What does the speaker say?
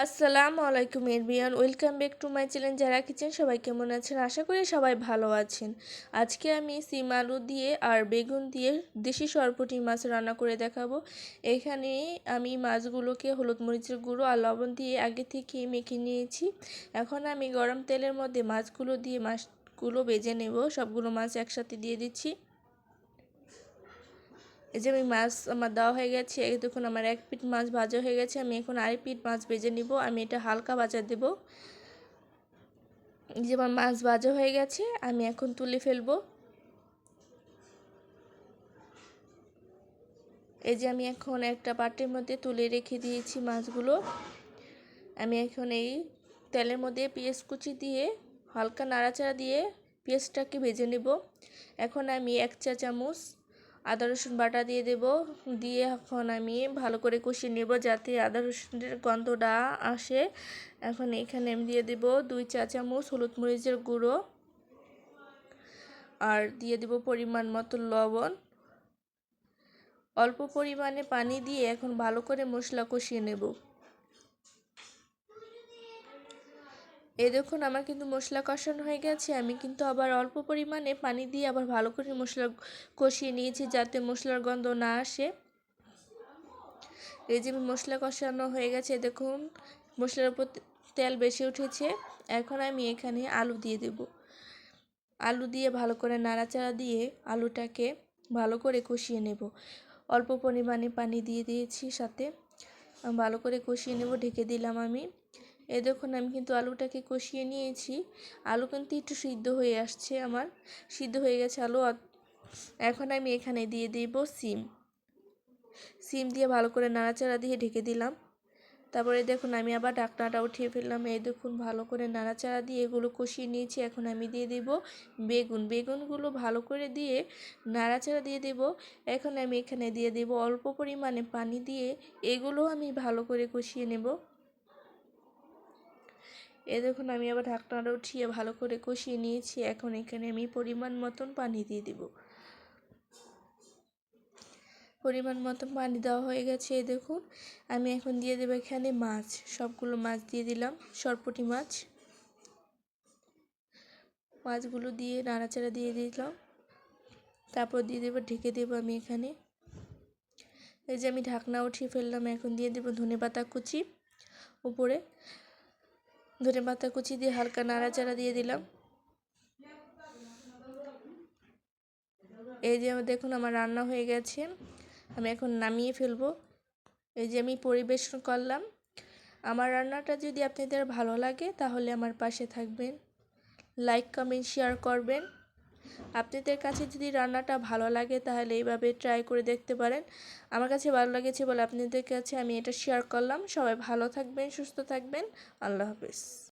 আসসালামু আলাইকুম everyone, welcome back to my channel যারা কিচেন। সবাই কেমন আছেন? আশা করি সবাই ভালো আছেন। আজকে আমি সিম আলু দিয়ে আর বেগুন দিয়ে দেশি সরপুঁটি মাছ রান্না করে দেখাবো। এখানে আমি মাছগুলোকে হলুদ মরিচের গুঁড়ো আর লবণ দিয়ে আগে থেকে মেখে নিয়েছি। এখন আমি গরম তেলের মধ্যে মাছগুলো দিয়ে মাছগুলো ভেজে নেব। সবগুলো মাছ একসাথে দিয়ে দিচ্ছি। এই যে আমি মাছ আমার দেওয়া হয়ে গেছে। এই দেখুন আমার এক পিঠ মাছ ভাজা হয়ে গেছে। আমি এখন আরেক পিঠ মাছ ভেজে নিব। আমি এটা হালকা ভাজা দেব। এই যে আমার মাছ ভাজা হয়ে গেছে, আমি এখন তুলে ফেলবো। এই যে আমি এখন একটা পাত্রের মধ্যে তুলে রেখে দিয়েছি মাছগুলো। আমি এখন এই তেলের মধ্যে পেঁয়াজ কুচি দিয়ে হালকা নাড়াচাড়া দিয়ে পেঁয়াজটাকে ভেজে নেব। এখন আমি 1 চা চামচ আদা রসুন বাটা দিয়ে দেব। দিয়ে এখন আমি ভালো করে কষিয়ে নেব যাতে আদা রসুনের গন্ধটা আসে। এখন এখানে আমি দিয়ে দেব 2 চা চামচ হলুদ মরিচের গুঁড়ো আর দিয়ে দেব পরিমাণ মতো লবণ। অল্প পরিমাণে পানি দিয়ে এখন ভালো করে মশলা কষিয়ে নেব। এই দেখুন আমার কিন্তু মশলা কষানো হয়ে গেছে। আমি কিন্তু আবার অল্প পরিমাণে পানি দিয়ে আবার ভালো করে মশলা কষিয়ে নিয়েছি যাতে মশলার গন্ধ না আসে। এই যে মশলা কষানো হয়ে গেছে, দেখুন মশলার উপর তেল বেশি উঠেছে। এখন আমি এখানে আলু দিয়ে দেব। আলু দিয়ে ভালো করে নাড়াচাড়া দিয়ে আলুটাকে ভালো করে কষিয়ে নেব। অল্প পরিমাণে পানি দিয়ে দিয়েছি, সাথে ভালো করে কষিয়ে নেব। ঢেকে দিলাম আমি। এই দেখুন আমি কিন্তু আলুটাকে কষিয়ে নিয়েছি। আলু কিন্তু একটু সিদ্ধ হয়ে আসছে, আমার সিদ্ধ হয়ে গেছে আলু। এখন আমি এখানে দিয়ে দিব সিম দিয়ে ভালো করে নাড়াচাড়া দিয়ে ঢেকে দিলাম। তারপরে দেখুন আমি আবার ঢাকনাটা উঠিয়ে ফেললাম। এই দেখুন ভালো করে নাড়াচাড়া দিয়ে এগুলো কষিয়ে নিয়েছি। এখন আমি দিয়ে দেব বেগুনগুলো ভালো করে দিয়ে নাড়াচাড়া দিয়ে দেব। এখন আমি এখানে দিয়ে দেব অল্প পরিমাণে পানি দিয়ে এগুলো আমি ভালো করে কষিয়ে নেব। এই দেখুন আমি আবার ঢাকনাটা উঠিয়ে ভালো করে কষিয়ে নিয়েছি। এখন এখানে আমি পরিমাণ মতন পানি দিয়ে দেব। পরিমাণ মতো পানি দেওয়া হয়ে গেছে। এই দেখুন আমি এখন দিয়ে দেবো এখানে মাছ। সবগুলো মাছ দিয়ে দিলাম, সরপুঁটি মাছগুলো দিয়ে নাড়াচাড়া দিয়ে দিলাম। তারপর দিয়ে দেবো, ঢেকে দেবো আমি এখানে। এই যে আমি ঢাকনা উঠিয়ে ফেললাম। এখন দিয়ে দেবো ধনেপাতা কুচি উপরে। ধনেপাতা কুচি দিয়ে হালকা নাড়াচাড়া দিয়ে দিলাম। এই যে দেখুন আমার রান্না হয়ে গেছে, আমি এখন নামিয়ে ফেলবো। এই যে আমি পরিবেশন করলাম। আমার রান্নাটা যদি আপনাদের ভালো লাগে তাহলে আমার পাশে থাকবেন, লাইক কমেন্ট শেয়ার করবেন। আপনাদের কাছে যদি রান্নাটা ভালো লাগে তাহলে এইভাবে ট্রাই করে দেখতে পারেন। আমার কাছে ভালো লেগেছে বলে আপনাদের কাছে আমি এটা শেয়ার করলাম। সবাই ভালো থাকবেন, সুস্থ থাকবেন। আল্লাহ হাফেজ।